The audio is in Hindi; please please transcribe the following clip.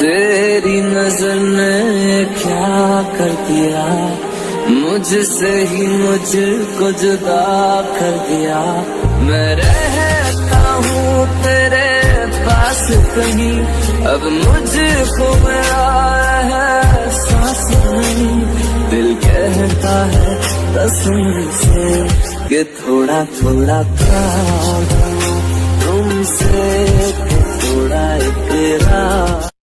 तेरी नजर ने क्या कर दिया, मुझसे ही मुझको जुदा कर दिया। मैं रहता हूँ तेरे पास कहीं, अब मुझको मेरा एहसास नहीं। दिल कहता है कसम से कि थोड़ा थोड़ा प्यार तुमसे, थोड़ा इकरार।